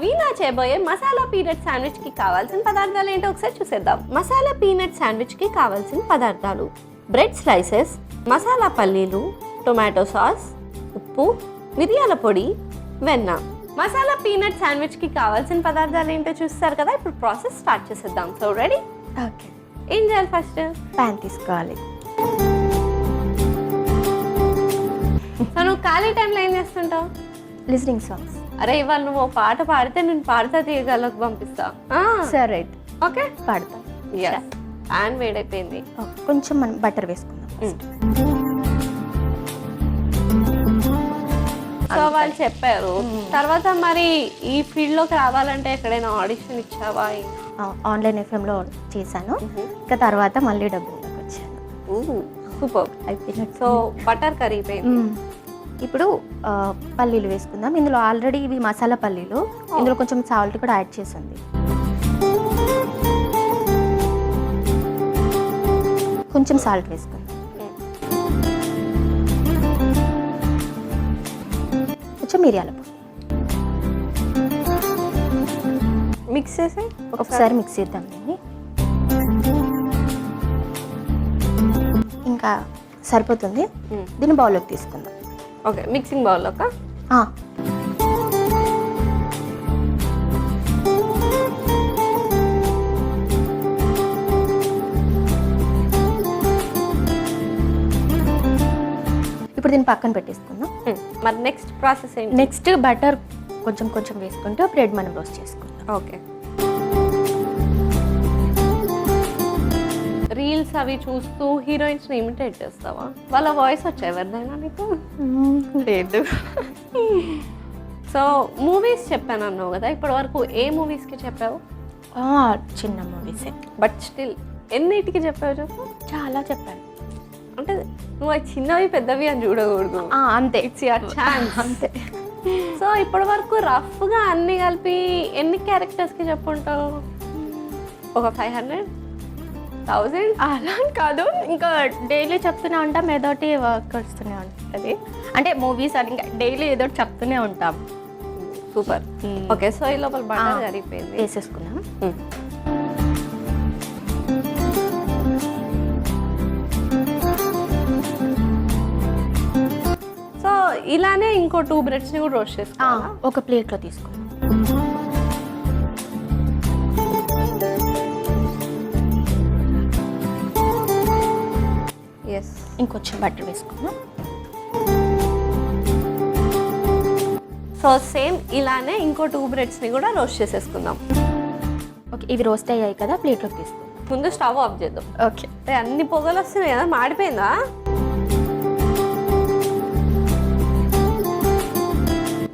వీణా చేయబోయే masala peanut sandwich కి కావాల్సిన పదార్థాలు ఏంటో ఒకసారి చూసేద్దాం. మసాలా పీనట్ శాండ్విచ్ కి కావాల్సిన పదార్థాలు: బ్రెడ్ స్లైసెస్, మసాలా పల్లీలు, టొమాటో సాస్, ఉప్పు, మిరియాల పొడి, వెన్న. మసాలా పీనట్ శాండ్విచ్ కి కావాల్సిన పదార్థాలు ఏంటో చూస్తారు కదా. ఇప్పుడు ప్రాసెస్ స్టార్ట్ చేసేద్దాం. So ready? ఓకే. ఏం చేయాలి? ఫస్ట్ ప్యాన్ తీసుకోవాలి. సో నువ్వు ఖాళీ టైంలో ఏం చేస్తుంటావు? Listening songs. అరే ఇవాళ నువ్వు పాట పాడితే నేను పాడుతా తీయగలకు పంపిస్తా. సరే రైట్, ఓకే పాడతాం. ప్యాన్ వేడైపోయింది. కొంచెం మనం బటర్ వేసుకుందాం. సో వాళ్ళు చెప్పారు. తర్వాత మరి ఈ ఫీల్డ్ లోకి రావాలంటే ఎక్కడైనా ఆడిషన్ ఇచ్చావా? ఆన్లైన్ ఎఫ్ఎంలో చేశాను. ఇంకా తర్వాత మళ్ళీ డబ్బుల్లోకి వచ్చాను. సూపర్ అయిపోయినట్టు. సో బటర్ కరిగిపోయింది. ఇప్పుడు పల్లీలు వేసుకుందాం. ఇందులో ఆల్రెడీ ఇవి మసాలా పల్లీలు, ఇందులో కొంచెం సాల్ట్ కూడా యాడ్ చేసింది. కొంచెం సాల్ట్ వేసుకుందాం. కొంచెం మిరియాల పొడి మిక్స్ చేసి ఒకసారి మిక్స్ చేద్దాం. దీన్ని ఇంకా సరిపోతుంది. దీన్ని బౌల్లోకి తీసుకుందాం. ఓకే, మిక్సింగ్ బౌల్లోకా? ఇప్పుడు దీన్ని పక్కన పెట్టేసుకుందాం. మరి నెక్స్ట్ ప్రాసెస్ ఏంటి? నెక్స్ట్ బటర్ కొంచెం కొంచెం వేసుకుంటూ బ్రెడ్ మనం రోస్ట్ చేసుకుందాం. ఓకే. రీల్స్ అవి చూస్తూ హీరోయిన్స్ ని ఇమిటేట్ చేస్తావా? వాళ్ళ వాయిస్ వచ్చా ఎవరిదైనా నీకు? లేదు. సో మూవీస్ చెప్పాను అన్నావు కదా, ఇప్పటి వరకు ఏ మూవీస్కి చెప్పావు? చిన్న మూవీసే, బట్ స్టిల్ ఎన్నిటికి చెప్పావు చెప్పు? చాలా చెప్పాను. అంటే నువ్వు చిన్నవి పెద్దవి అని చూడకూడదు. అంతే, ఇట్స్ యువర్ ఛాన్స్. అంతే. సో ఇప్పటి వరకు రఫ్గా అన్ని కలిపి ఎన్ని క్యారెక్టర్స్కి చెప్పుంటావు? ఒక 500,000? అలా కాదు, ఇంకా డైలీ చెప్తూనే ఉంటాం, ఏదోటి వర్క్ వస్తూనే ఉంటుంది. అంటే మూవీస్ అని ఇంకా డైలీ ఏదో చెప్తూనే ఉంటాం. సూపర్. ఓకే, సో ఈ లోపల బటర్ కరిగిపోయింది, వేసేసుకున్నాం. సో ఇలానే ఇంకో 2 బ్రెడ్స్ని కూడా రోస్ట్ చేసుకోవాలా? ఒక ప్లేట్లో తీసుకున్నాం. ఎస్. ఇంకొంచెం బటర్ వేసుకున్నాం. సో సేమ్ ఇలానే ఇంకో 2 బ్రెడ్స్ని కూడా రోస్ట్ చేసేసుకుందాం. ఓకే, ఇవి రోస్ట్ అయ్యాయి కదా, ప్లేట్లోకి తీసుకుందాం. ముందు స్టవ్ ఆఫ్ చేద్దాం. ఓకే. అన్ని పొగలు వస్తున్నాయి కదా, మాడిపోయిందా?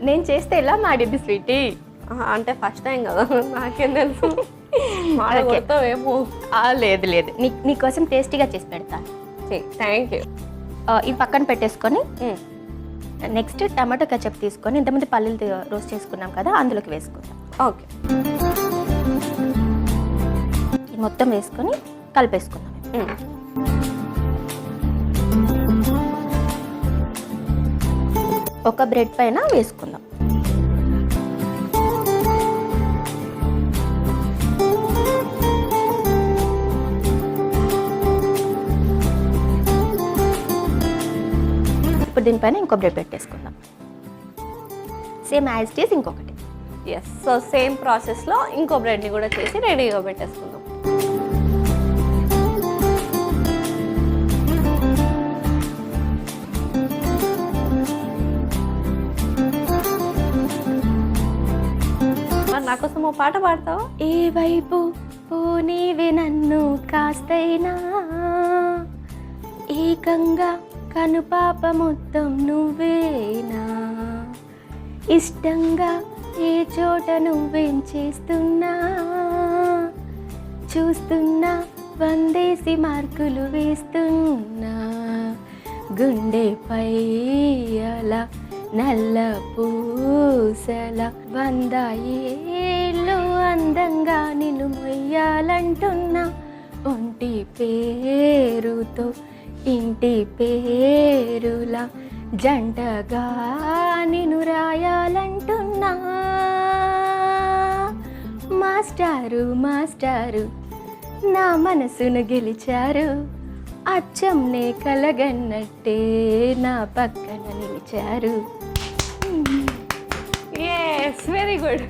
నేను చేస్తే ఎలా మాడిద్ది స్వీటీ? అంటే ఫస్ట్ టైం కదా, నాకేం తెలుసు. మాడగొడతావేమో. లేదు లేదు, నీకోసం టేస్టీగా చేసి పెడతాను. Thank you. ఇవి పక్కన పెట్టేసుకొని నెక్స్ట్ టమాటో కెచప్ తీసుకొని ఇంతమంది పల్లీలు రోస్ట్ చేసుకున్నాం కదా, అందులోకి వేసుకుందాం. ఓకే. ఇది మొత్తం వేసుకొని కలిపేసుకుందాం. ఒక బ్రెడ్ పైన వేసుకుందాం. ఇప్పుడు దీనిపైన ఇంకో బ్రెడ్ పెట్టేసుకుందాం. సేమ్ యాజ్ ఇట్ ఈస్ ఇంకొకటి. ఎస్. సో సేమ్ ప్రాసెస్లో ఇంకో బ్రెడ్ని కూడా చేసి రెడీగా పెట్టేసుకుందాం. మరి నా కోసం ఓ పాట పాడతావా? ఏ వైపు పోనీవే నన్ను కాస్తైనా, ఏకంగా కనుపాప మొత్తం నువ్వేనా, ఇష్టంగా ఏ చోట నువ్వేం చేస్తున్నా, చూస్తున్నా వందేసి మార్కులు వేస్తున్నా, గుండెపై అలా నల్ల పూసల 100 ఏళ్ళు అందంగా నిన్ను మొయ్యాలంటున్నా, ఒంటి పేరుతో ఇంటి పేరులా జంటగా నిన్ను రాయాలంటున్నా. మాస్టారు మాస్టారు నా మనసును గెలిచారు, అచ్చం నే కలగన్నట్టే నా పక్కన నిలిచారు. Yes, very good.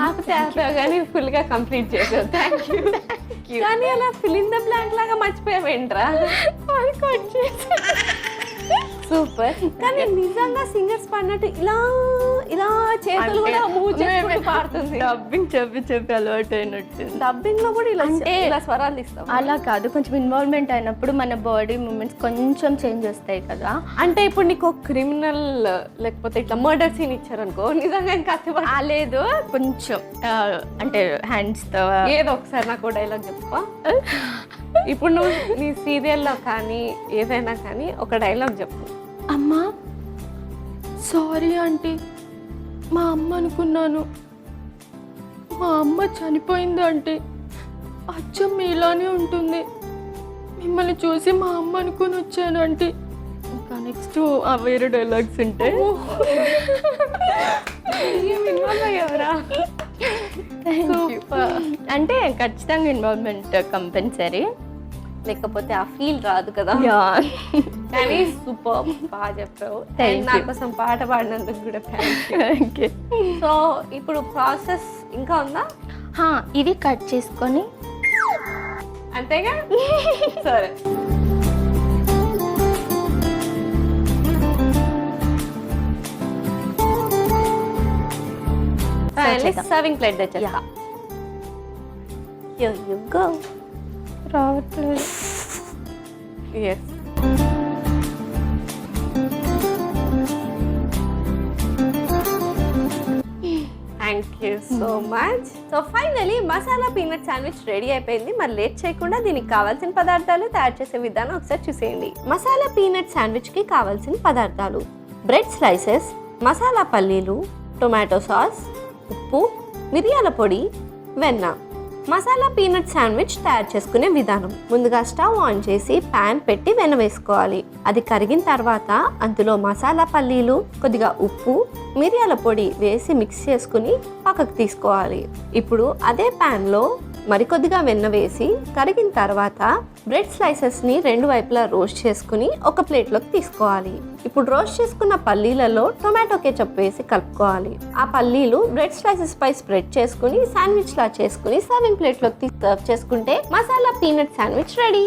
ఆపితే ఆపావు కానీ ఫుల్గా కంప్లీట్ చేసావు. Thank you. కానీ అలా ఫిల్ ఇన్ ద బ్లాంక్ లాగా మర్చిపోయావేంట్రా? అది కట్ చేసి. సూపర్. కానీ నిజంగా సింగర్స్ పాడినట్టు ఇలా ఇలా చేతులు కూడా మూవ్ చేసుకుంటూ పాడుతుంది. డబ్బింగ్ చెప్పి అలవాటు అయినట్టు. డబ్బింగ్ లో కూడా ఇలా అంటే ఇలా స్వరాలు తీస్తాం. అలా కాదు, కొంచెం ఇన్వాల్వ్మెంట్ అయినప్పుడు మన బాడీ మూమెంట్స్ కొంచెం చేంజ్ వస్తాయి కదా. అంటే ఇప్పుడు నీకు క్రిమినల్ లేకపోతే ఇట్లా మర్డర్ సీన్ ఇచ్చారనుకో, నిజంగా ఇంకా లేదు కొంచెం అంటే హ్యాండ్స్తో ఏదో ఒకసారి నాకు డైలాగ్ చెప్పా. ఇప్పుడు నువ్వు నీ సీరియల్లో కానీ ఏదైనా కానీ ఒక డైలాగ్ చెప్పు. అమ్మా సారీ ఆంటీ, మా అమ్మ అనుకున్నాను, మా అమ్మ చనిపోయింది ఆంటీ, అచ్చం మీలానే ఉంటుంది, మిమ్మల్ని చూసి మా అమ్మ అనుకుని వచ్చాను ఆంటీ. ఇంకా నెక్స్ట్ వేరే డైలాగ్స్ ఉంటాయి. ఎవరా అంటే ఖచ్చితంగా ఇన్వాల్వ్మెంట్ కంపల్సరీ, లేకపోతే ఆ ఫీల్ రాదు కదా. కానీ సూపర్, బాగా చెప్పావు. నా కోసం పాట పాడినందుకు కూడా థ్యాంక్ యూ. సో ఇప్పుడు ప్రాసెస్ ఇంకా ఉందా? ఇవి కట్ చేసుకొని అంతేగా? సరే. సర్వింగ్ ప్లేట్ తెచ్చేస్తా. Here you go. రావట్లేదు. Yes. Thank you so much. So finally masala peanut sandwich ready అయిపోయింది. మరి లేట్ చేయకుండా దీనికి కావాల్సిన పదార్థాలు తయారు చేసే విధానం ఒకసారి చూసేయండి. మసాలా పీనట్ శాండ్విచ్ కి కావాల్సిన పదార్థాలు: బ్రెడ్ స్లైసెస్, మసాలా పల్లీలు, టొమాటో సాస్, ఉప్పు, మిరియాల పొడి, వెన్న. మసాలా పీనట్ శాండ్విచ్ తయారు చేసుకునే విధానం: ముందుగా స్టవ్ ఆన్ చేసి ప్యాన్ పెట్టి వెన్న వేసుకోవాలి. అది కరిగిన తర్వాత అందులో మసాలా పల్లీలు, కొద్దిగా ఉప్పు, మిరియాల పొడి వేసి మిక్స్ చేసుకుని పక్కకు తీసుకోవాలి. ఇప్పుడు అదే ప్యాన్లో మరికొద్దిగా వెన్న వేసి కరిగిన తర్వాత బ్రెడ్ స్లైసెస్ని రెండు వైపులా రోస్ట్ చేసుకుని ఒక ప్లేట్లోకి తీసుకోవాలి. ఇప్పుడు రోస్ట్ చేసుకున్న పల్లీలలో టొమాటో కెచప్ వేసి కలుపుకోవాలి. ఆ పల్లీలు బ్రెడ్ స్లైసెస్ పై స్ప్రెడ్ చేసుకుని శాండ్విచ్ లా చేసుకుని సర్వింగ్ ప్లేట్లోకి సర్వ్ చేసుకుంటే మసాలా పీనట్ శాండ్విచ్ రెడీ.